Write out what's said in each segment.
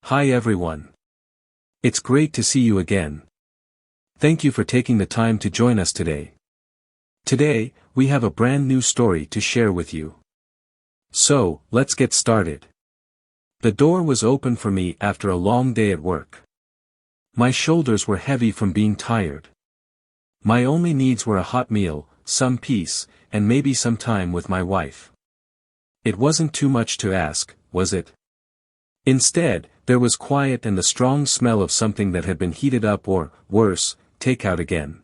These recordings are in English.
Hi everyone. It's great to see you again. Thank you for taking the time to join us today. Today, we have a brand new story to share with you. So, let's get started. The door was open for me after a long day at work. My shoulders were heavy from being tired. My only needs were a hot meal, some peace, and maybe some time with my wife. It wasn't too much to ask, was it? Instead, there was quiet and the strong smell of something that had been heated up or, worse, takeout again.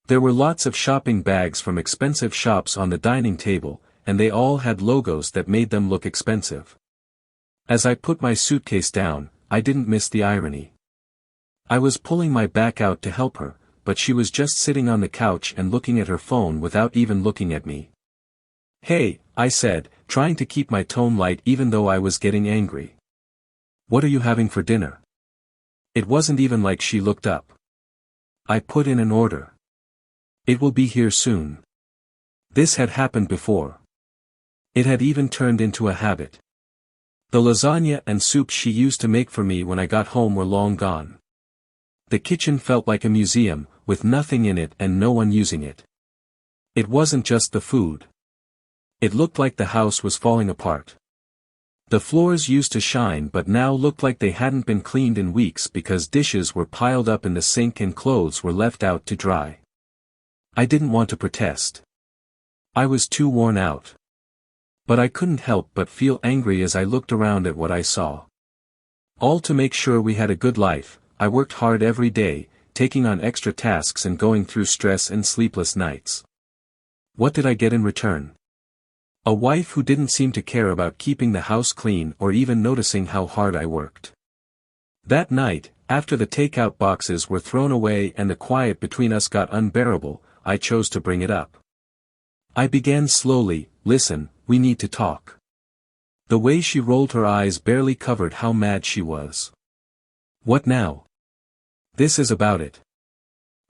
There were lots of shopping bags from expensive shops on the dining table, and they all had logos that made them look expensive. As I put my suitcase down, I didn't miss the irony. I was pulling my back out to help her, but she was just sitting on the couch and looking at her phone without even looking at me. "Hey," I said, trying to keep my tone light even though I was getting angry. "What are you having for dinner?" It wasn't even like she looked up. I put in an order. "It will be here soon." This had happened before. It had even turned into a habit. The lasagna and soup she used to make for me when I got home were long gone. The kitchen felt like a museum, with nothing in it and no one using it. It wasn't just the food. It looked like the house was falling apart. The floors used to shine but now looked like they hadn't been cleaned in weeks because dishes were piled up in the sink and clothes were left out to dry. I didn't want to protest. I was too worn out. But I couldn't help but feel angry as I looked around at what I saw. All to make sure we had a good life, I worked hard every day, taking on extra tasks and going through stress and sleepless nights. What did I get in return? A wife who didn't seem to care about keeping the house clean or even noticing how hard I worked. That night, after the takeout boxes were thrown away and the quiet between us got unbearable, I chose to bring it up. I began slowly, "Listen, we need to talk." The way she rolled her eyes barely covered how mad she was. "What now?" "This is about it.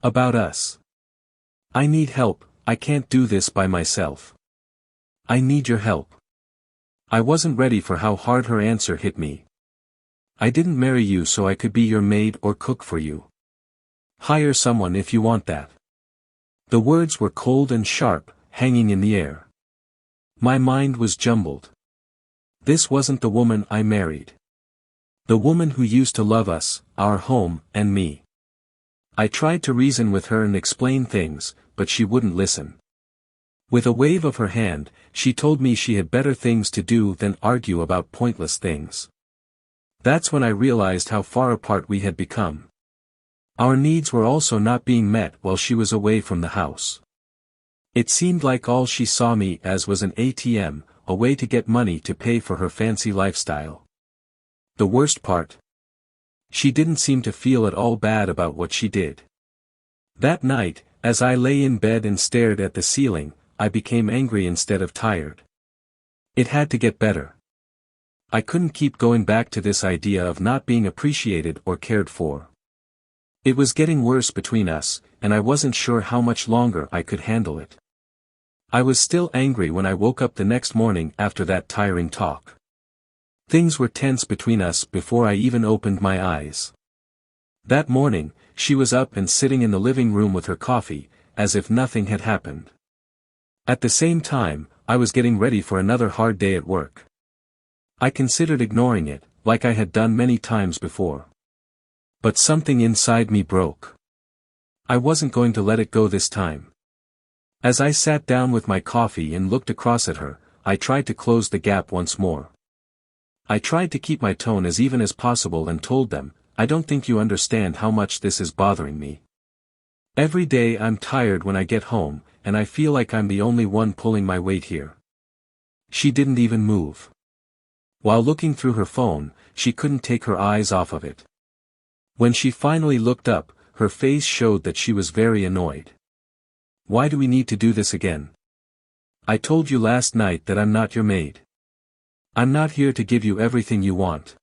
About us. I need help, I can't do this by myself. I need your help." I wasn't ready for how hard her answer hit me. "I didn't marry you so I could be your maid or cook for you. Hire someone if you want that." The words were cold and sharp, hanging in the air. My mind was jumbled. This wasn't the woman I married. The woman who used to love us, our home, and me. I tried to reason with her and explain things, but she wouldn't listen. With a wave of her hand, she told me she had better things to do than argue about pointless things. That's when I realized how far apart we had become. Our needs were also not being met while she was away from the house. It seemed like all she saw me as was an ATM, a way to get money to pay for her fancy lifestyle. The worst part? She didn't seem to feel at all bad about what she did. That night, as I lay in bed and stared at the ceiling, I became angry instead of tired. It had to get better. I couldn't keep going back to this idea of not being appreciated or cared for. It was getting worse between us, and I wasn't sure how much longer I could handle it. I was still angry when I woke up the next morning after that tiring talk. Things were tense between us before I even opened my eyes. That morning, she was up and sitting in the living room with her coffee, as if nothing had happened. At the same time, I was getting ready for another hard day at work. I considered ignoring it, like I had done many times before. But something inside me broke. I wasn't going to let it go this time. As I sat down with my coffee and looked across at her, I tried to close the gap once more. I tried to keep my tone as even as possible and told them, "I don't think you understand how much this is bothering me. Every day I'm tired when I get home, and I feel like I'm the only one pulling my weight here." She didn't even move. While looking through her phone, she couldn't take her eyes off of it. When she finally looked up, her face showed that she was very annoyed. "Why do we need to do this again? I told you last night that I'm not your maid. I'm not here to give you everything you want."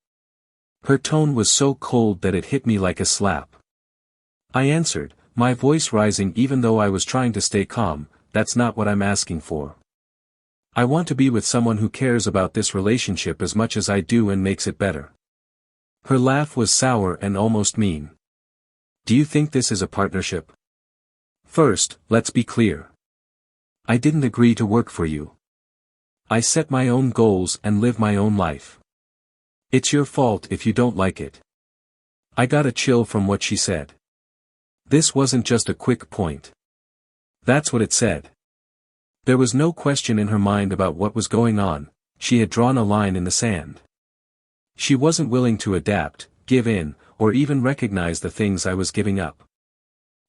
Her tone was so cold that it hit me like a slap. I answered, my voice rising even though I was trying to stay calm, "That's not what I'm asking for. I want to be with someone who cares about this relationship as much as I do and makes it better." Her laugh was sour and almost mean. Do you think this is a partnership? First, let's be clear. I didn't agree to work for you. I set my own goals and live my own life. It's your fault if you don't like it. I got a chill from what she said. This wasn't just a quick point. That's what it said. There was no question in her mind about what was going on. She had drawn a line in the sand. She wasn't willing to adapt, give in, or even recognize the things I was giving up.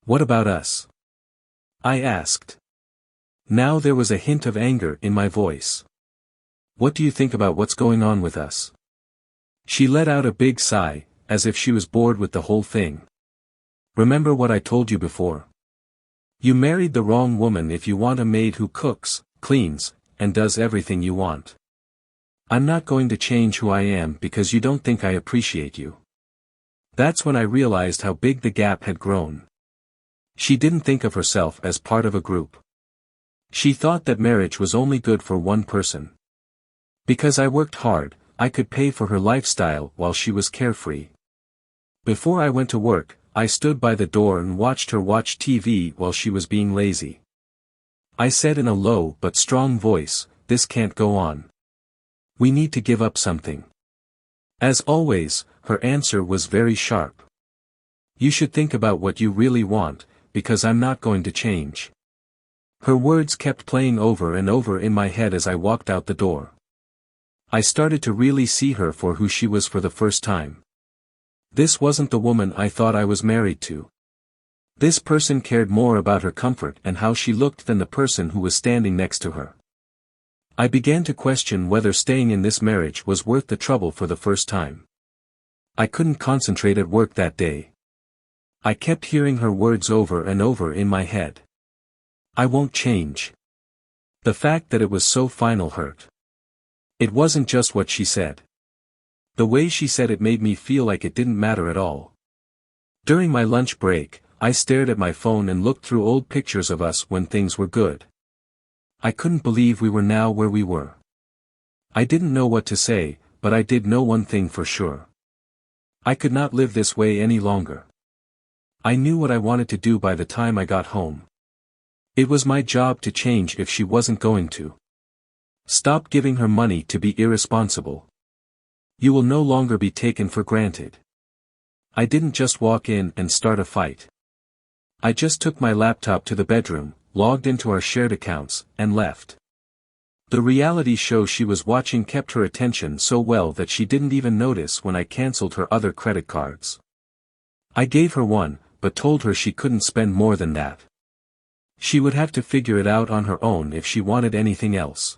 What about us? I asked. Now there was a hint of anger in my voice. What do you think about what's going on with us? She let out a big sigh, as if she was bored with the whole thing. Remember what I told you before? You married the wrong woman if you want a maid who cooks, cleans, and does everything you want. I'm not going to change who I am because you don't think I appreciate you. That's when I realized how big the gap had grown. She didn't think of herself as part of a group. She thought that marriage was only good for one person. Because I worked hard, I could pay for her lifestyle while she was carefree. Before I went to work, I stood by the door and watched her watch TV while she was being lazy. I said in a low but strong voice, "This can't go on. We need to give up something." As always, her answer was very sharp. "You should think about what you really want, because I'm not going to change." Her words kept playing over and over in my head as I walked out the door. I started to really see her for who she was for the first time. This wasn't the woman I thought I was married to. This person cared more about her comfort and how she looked than the person who was standing next to her. I began to question whether staying in this marriage was worth the trouble for the first time. I couldn't concentrate at work that day. I kept hearing her words over and over in my head. I won't change. The fact that it was so final hurt. It wasn't just what she said. The way she said it made me feel like it didn't matter at all. During my lunch break, I stared at my phone and looked through old pictures of us when things were good. I couldn't believe we were now where we were. I didn't know what to say, but I did know one thing for sure. I could not live this way any longer. I knew what I wanted to do by the time I got home. It was my job to change if she wasn't going to. Stop giving her money to be irresponsible. You will no longer be taken for granted. I didn't just walk in and start a fight. I just took my laptop to the bedroom, logged into our shared accounts, and left. The reality show she was watching kept her attention so well that she didn't even notice when I canceled her other credit cards. I gave her one, but told her she couldn't spend more than that. She would have to figure it out on her own if she wanted anything else.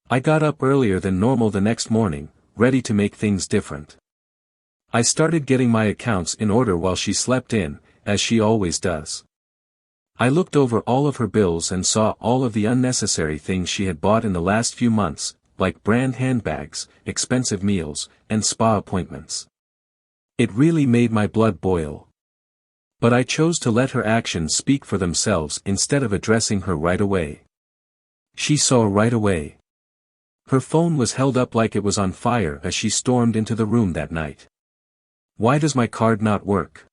I got up earlier than normal the next morning, ready to make things different. I started getting my accounts in order while she slept in, as she always does. I looked over all of her bills and saw all of the unnecessary things she had bought in the last few months, like brand handbags, expensive meals, and spa appointments. It really made my blood boil. But I chose to let her actions speak for themselves instead of addressing her right away. She saw right away. Her phone was held up like it was on fire as she stormed into the room that night. "Why does my card not work?"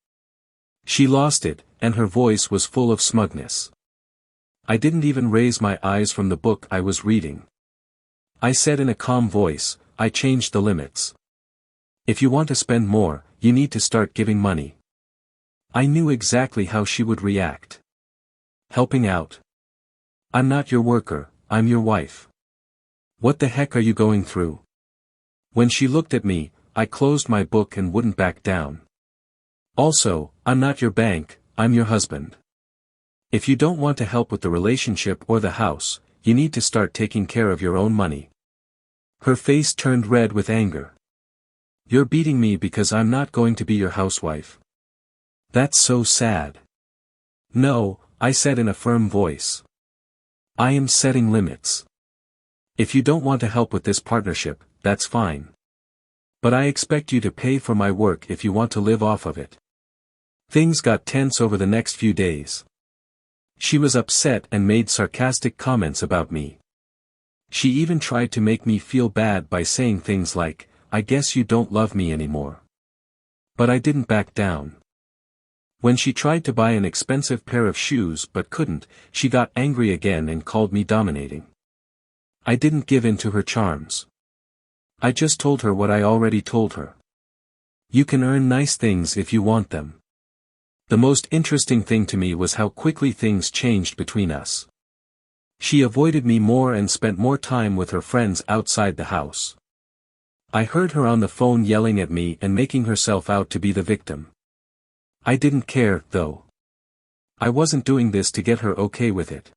She lost it, and her voice was full of smugness. I didn't even raise my eyes from the book I was reading. I said in a calm voice, "I changed the limits. If you want to spend more, you need to start giving money." I knew exactly how she would react. Helping out. "I'm not your worker, I'm your wife. What the heck are you going through?" When she looked at me, I closed my book and wouldn't back down. "Also, I'm not your bank, I'm your husband. If you don't want to help with the relationship or the house, you need to start taking care of your own money." Her face turned red with anger. "You're beating me because I'm not going to be your housewife. That's so sad." "No," I said in a firm voice. "I am setting limits. If you don't want to help with this partnership, that's fine. But I expect you to pay for my work if you want to live off of it." Things got tense over the next few days. She was upset and made sarcastic comments about me. She even tried to make me feel bad by saying things like, "I guess you don't love me anymore." But I didn't back down. When she tried to buy an expensive pair of shoes but couldn't, she got angry again and called me dominating. I didn't give in to her charms. I just told her what I already told her. You can earn nice things if you want them. The most interesting thing to me was how quickly things changed between us. She avoided me more and spent more time with her friends outside the house. I heard her on the phone yelling at me and making herself out to be the victim. I didn't care, though. I wasn't doing this to get her okay with it.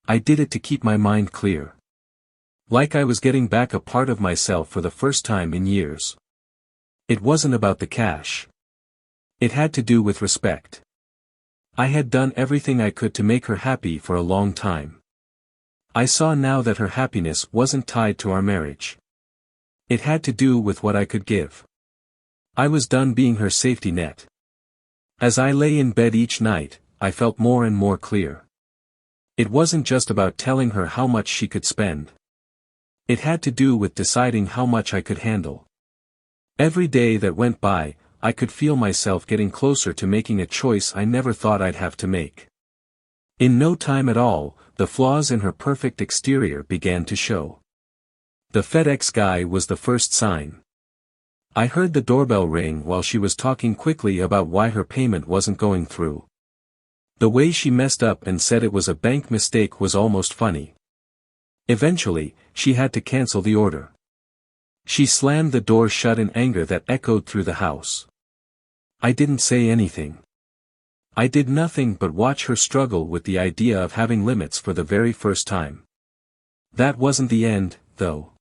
I did it to keep my mind clear. Like I was getting back a part of myself for the first time in years. It wasn't about the cash. It had to do with respect. I had done everything I could to make her happy for a long time. I saw now that her happiness wasn't tied to our marriage. It had to do with what I could give. I was done being her safety net. As I lay in bed each night, I felt more and more clear. It wasn't just about telling her how much she could spend. It had to do with deciding how much I could handle. Every day that went by, I could feel myself getting closer to making a choice I never thought I'd have to make. In no time at all, the flaws in her perfect exterior began to show. The FedEx guy was the first sign. I heard the doorbell ring while she was talking quickly about why her payment wasn't going through. The way she messed up and said it was a bank mistake was almost funny. Eventually, she had to cancel the order. She slammed the door shut in anger that echoed through the house. I didn't say anything. I did nothing but watch her struggle with the idea of having limits for the very first time. That wasn't the end, though.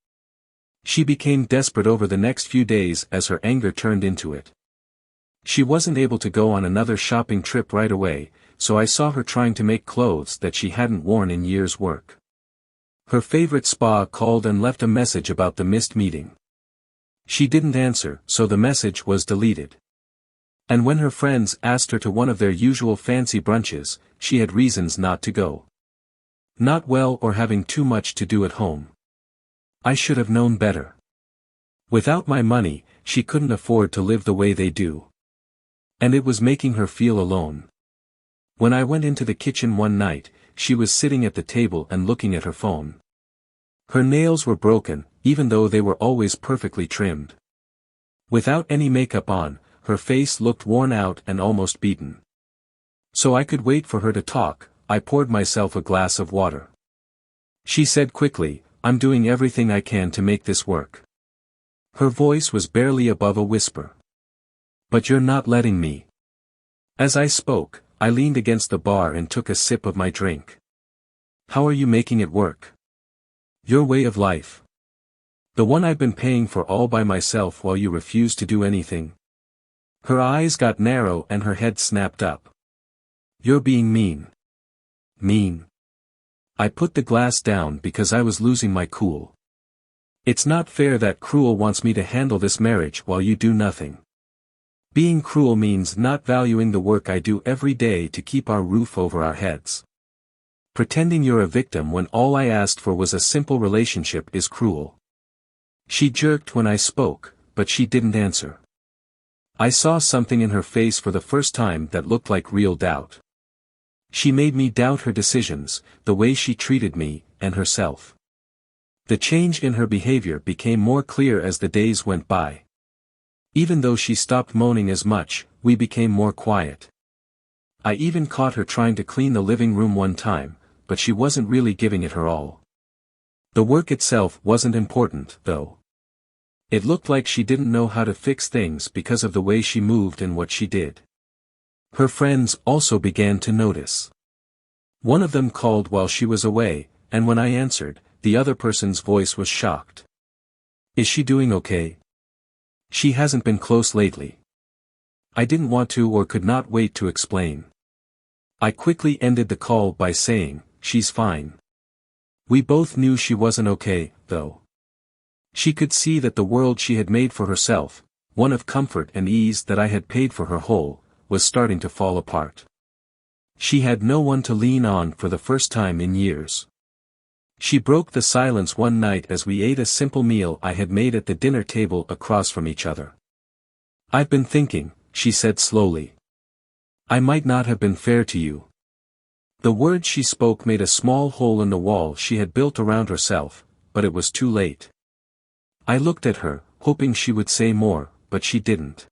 She became desperate over the next few days as her anger turned into it. She wasn't able to go on another shopping trip right away, so I saw her trying to make clothes that she hadn't worn in years' work. Her favorite spa called and left a message about the missed meeting. She didn't answer, so the message was deleted. And when her friends asked her to one of their usual fancy brunches, she had reasons not to go. Not well or having too much to do at home. I should have known better. Without my money, she couldn't afford to live the way they do. And it was making her feel alone. When I went into the kitchen one night, she was sitting at the table and looking at her phone. Her nails were broken, even though they were always perfectly trimmed. Without any makeup on, her face looked worn out and almost beaten. So I could wait for her to talk. I poured myself a glass of water. She said quickly, "I'm doing everything I can to make this work." Her voice was barely above a whisper. "But you're not letting me." As I spoke, I leaned against the bar and took a sip of my drink. "How are you making it work? Your way of life. The one I've been paying for all by myself while you refuse to do anything." Her eyes got narrow and her head snapped up. "You're being mean." "Mean?" I put the glass down because I was losing my cool. "It's not fair that Cruel wants me to handle this marriage while you do nothing. Being cruel means not valuing the work I do every day to keep our roof over our heads. Pretending you're a victim when all I asked for was a simple relationship is cruel." She jerked when I spoke, but she didn't answer. I saw something in her face for the first time that looked like real doubt. She made me doubt her decisions, the way she treated me, and herself. The change in her behavior became more clear as the days went by. Even though she stopped moaning as much, we became more quiet. I even caught her trying to clean the living room one time, but she wasn't really giving it her all. The work itself wasn't important, though. It looked like she didn't know how to fix things because of the way she moved and what she did. Her friends also began to notice. One of them called while she was away, and when I answered, the other person's voice was shocked. "Is she doing okay? She hasn't been close lately." I didn't want to or could not wait to explain. I quickly ended the call by saying, "She's fine." We both knew she wasn't okay, though. She could see that the world she had made for herself, one of comfort and ease that I had paid for her whole, was starting to fall apart. She had no one to lean on for the first time in years. She broke the silence one night as we ate a simple meal I had made at the dinner table across from each other. "I've been thinking," she said slowly. "I might not have been fair to you." The words she spoke made a small hole in the wall she had built around herself, but it was too late. I looked at her, hoping she would say more, but she didn't.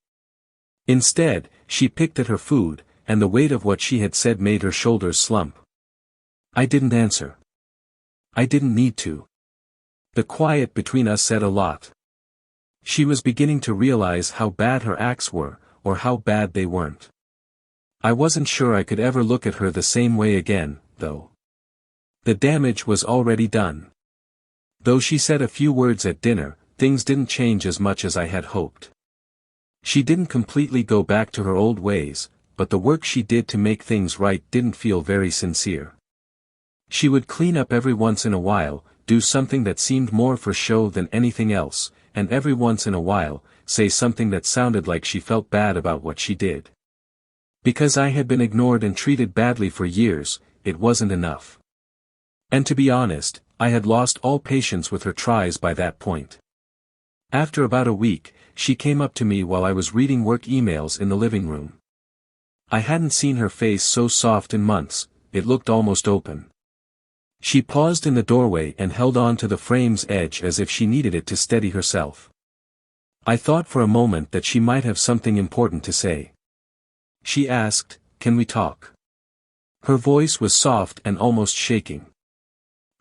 Instead, she picked at her food, and the weight of what she had said made her shoulders slump. I didn't answer. I didn't need to. The quiet between us said a lot. She was beginning to realize how bad her acts were, or how bad they weren't. I wasn't sure I could ever look at her the same way again, though. The damage was already done. Though she said a few words at dinner, things didn't change as much as I had hoped. She didn't completely go back to her old ways, but the work she did to make things right didn't feel very sincere. She would clean up every once in a while, do something that seemed more for show than anything else, and every once in a while, say something that sounded like she felt bad about what she did. Because I had been ignored and treated badly for years, it wasn't enough. And to be honest, I had lost all patience with her tries by that point. After about a week, she came up to me while I was reading work emails in the living room. I hadn't seen her face so soft in months, it looked almost open. She paused in the doorway and held on to the frame's edge as if she needed it to steady herself. I thought for a moment that she might have something important to say. She asked, "Can we talk?" Her voice was soft and almost shaking.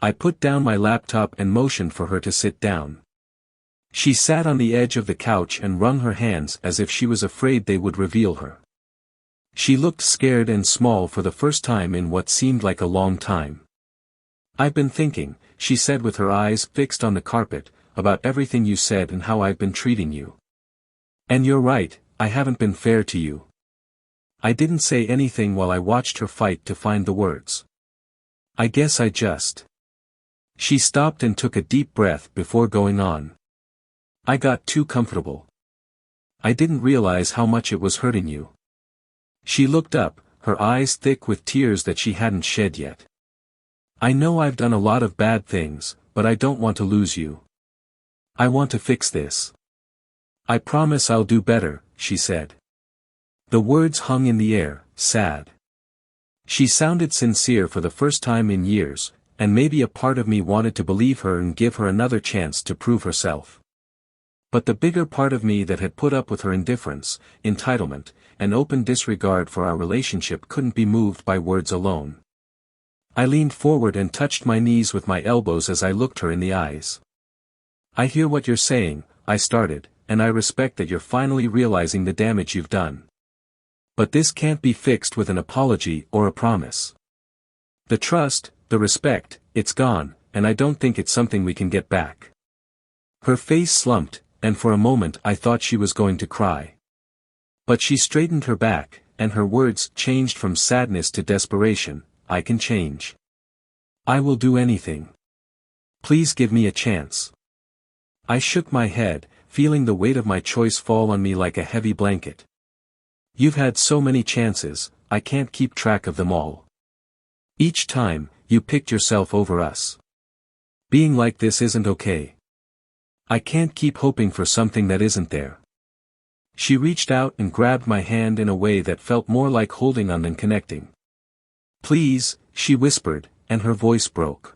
I put down my laptop and motioned for her to sit down. She sat on the edge of the couch and wrung her hands as if she was afraid they would reveal her. She looked scared and small for the first time in what seemed like a long time. "I've been thinking," she said with her eyes fixed on the carpet, "about everything you said and how I've been treating you. And you're right, I haven't been fair to you." I didn't say anything while I watched her fight to find the words. "I guess I just..." She stopped and took a deep breath before going on. "I got too comfortable. I didn't realize how much it was hurting you." She looked up, her eyes thick with tears that she hadn't shed yet. "I know I've done a lot of bad things, but I don't want to lose you. I want to fix this. I promise I'll do better," she said. The words hung in the air, sad. She sounded sincere for the first time in years, and maybe a part of me wanted to believe her and give her another chance to prove herself. But the bigger part of me that had put up with her indifference, entitlement, and open disregard for our relationship couldn't be moved by words alone. I leaned forward and touched my knees with my elbows as I looked her in the eyes. "I hear what you're saying," I started, "and I respect that you're finally realizing the damage you've done. But this can't be fixed with an apology or a promise. The trust, the respect, it's gone, and I don't think it's something we can get back." Her face slumped, and for a moment I thought she was going to cry. But she straightened her back, and her words changed from sadness to desperation. "I can change. I will do anything. Please give me a chance." I shook my head, feeling the weight of my choice fall on me like a heavy blanket. "You've had so many chances, I can't keep track of them all. Each time, you picked yourself over us. Being like this isn't okay. I can't keep hoping for something that isn't there." She reached out and grabbed my hand in a way that felt more like holding on than connecting. "Please," she whispered, and her voice broke.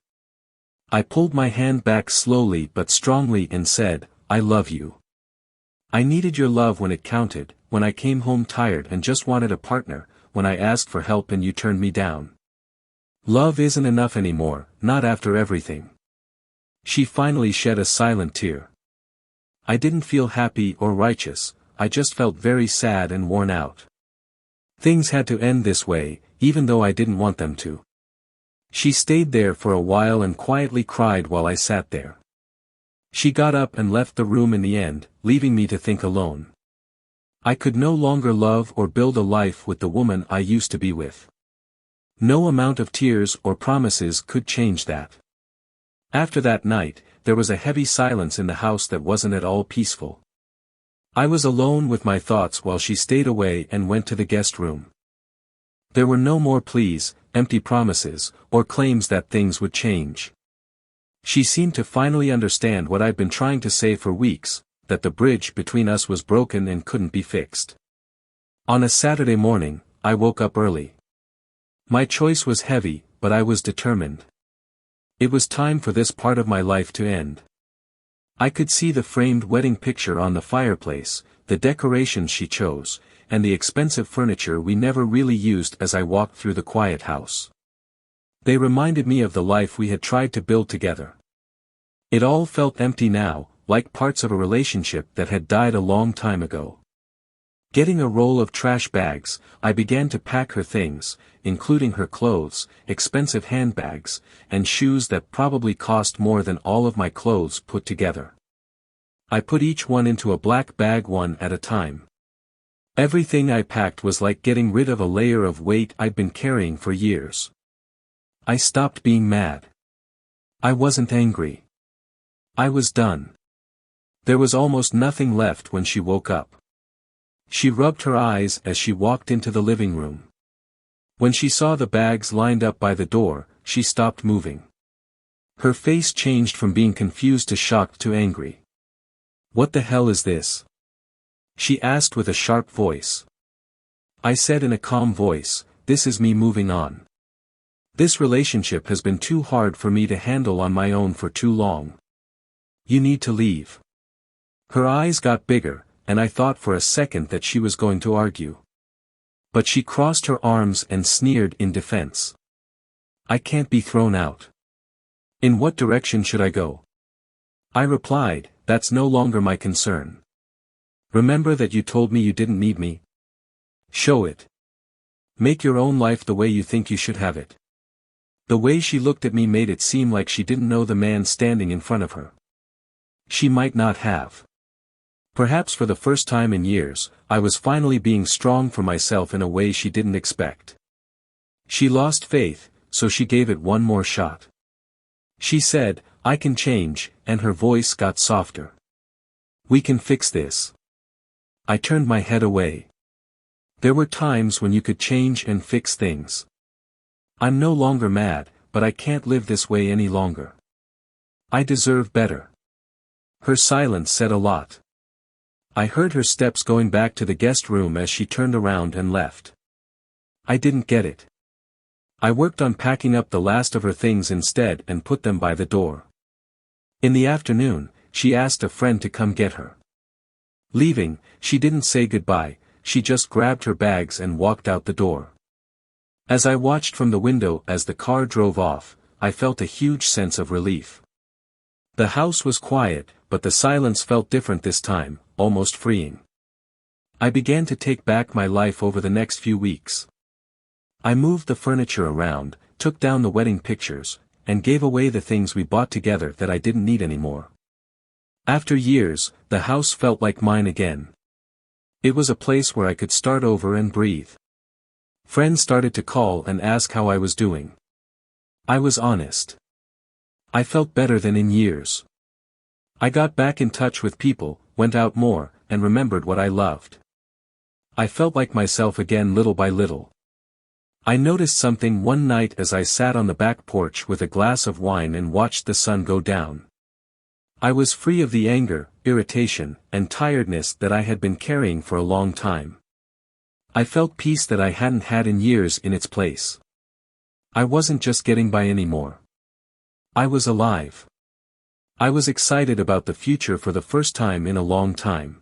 I pulled my hand back slowly but strongly and said, "I love you. I needed your love when it counted, when I came home tired and just wanted a partner, when I asked for help and you turned me down. Love isn't enough anymore, not after everything." She finally shed a silent tear. I didn't feel happy or righteous, I just felt very sad and worn out. Things had to end this way, even though I didn't want them to. She stayed there for a while and quietly cried while I sat there. She got up and left the room in the end, leaving me to think alone. I could no longer love or build a life with the woman I used to be with. No amount of tears or promises could change that. After that night, there was a heavy silence in the house that wasn't at all peaceful. I was alone with my thoughts while she stayed away and went to the guest room. There were no more pleas, empty promises, or claims that things would change. She seemed to finally understand what I'd been trying to say for weeks, that the bridge between us was broken and couldn't be fixed. On a Saturday morning, I woke up early. My choice was heavy, but I was determined. It was time for this part of my life to end. I could see the framed wedding picture on the fireplace, the decorations she chose, and the expensive furniture we never really used as I walked through the quiet house. They reminded me of the life we had tried to build together. It all felt empty now, like parts of a relationship that had died a long time ago. Getting a roll of trash bags, I began to pack her things, including her clothes, expensive handbags, and shoes that probably cost more than all of my clothes put together. I put each one into a black bag one at a time. Everything I packed was like getting rid of a layer of weight I'd been carrying for years. I stopped being mad. I wasn't angry. I was done. There was almost nothing left when she woke up. She rubbed her eyes as she walked into the living room. When she saw the bags lined up by the door, she stopped moving. Her face changed from being confused to shocked to angry. "What the hell is this?" she asked with a sharp voice. I said in a calm voice, "This is me moving on. This relationship has been too hard for me to handle on my own for too long. You need to leave." Her eyes got bigger, and I thought for a second that she was going to argue. But she crossed her arms and sneered in defense. "I can't be thrown out. In what direction should I go?" I replied, "That's no longer my concern. Remember that you told me you didn't need me? Show it. Make your own life the way you think you should have it." The way she looked at me made it seem like she didn't know the man standing in front of her. She might not have. Perhaps for the first time in years, I was finally being strong for myself in a way she didn't expect. She lost faith, so she gave it one more shot. She said, "I can change," and her voice got softer. "We can fix this." I turned my head away. There were times when you could change and fix things. I'm no longer mad, but I can't live this way any longer. I deserve better. Her silence said a lot. I heard her steps going back to the guest room as she turned around and left. I didn't get it. I worked on packing up the last of her things instead and put them by the door. In the afternoon, she asked a friend to come get her. Leaving, she didn't say goodbye, she just grabbed her bags and walked out the door. As I watched from the window as the car drove off, I felt a huge sense of relief. The house was quiet, but the silence felt different this time, almost freeing. I began to take back my life over the next few weeks. I moved the furniture around, took down the wedding pictures, and gave away the things we bought together that I didn't need anymore. After years, the house felt like mine again. It was a place where I could start over and breathe. Friends started to call and ask how I was doing. I was honest. I felt better than in years. I got back in touch with people, went out more, and remembered what I loved. I felt like myself again little by little. I noticed something one night as I sat on the back porch with a glass of wine and watched the sun go down. I was free of the anger, irritation, and tiredness that I had been carrying for a long time. I felt peace that I hadn't had in years in its place. I wasn't just getting by anymore. I was alive. I was excited about the future for the first time in a long time.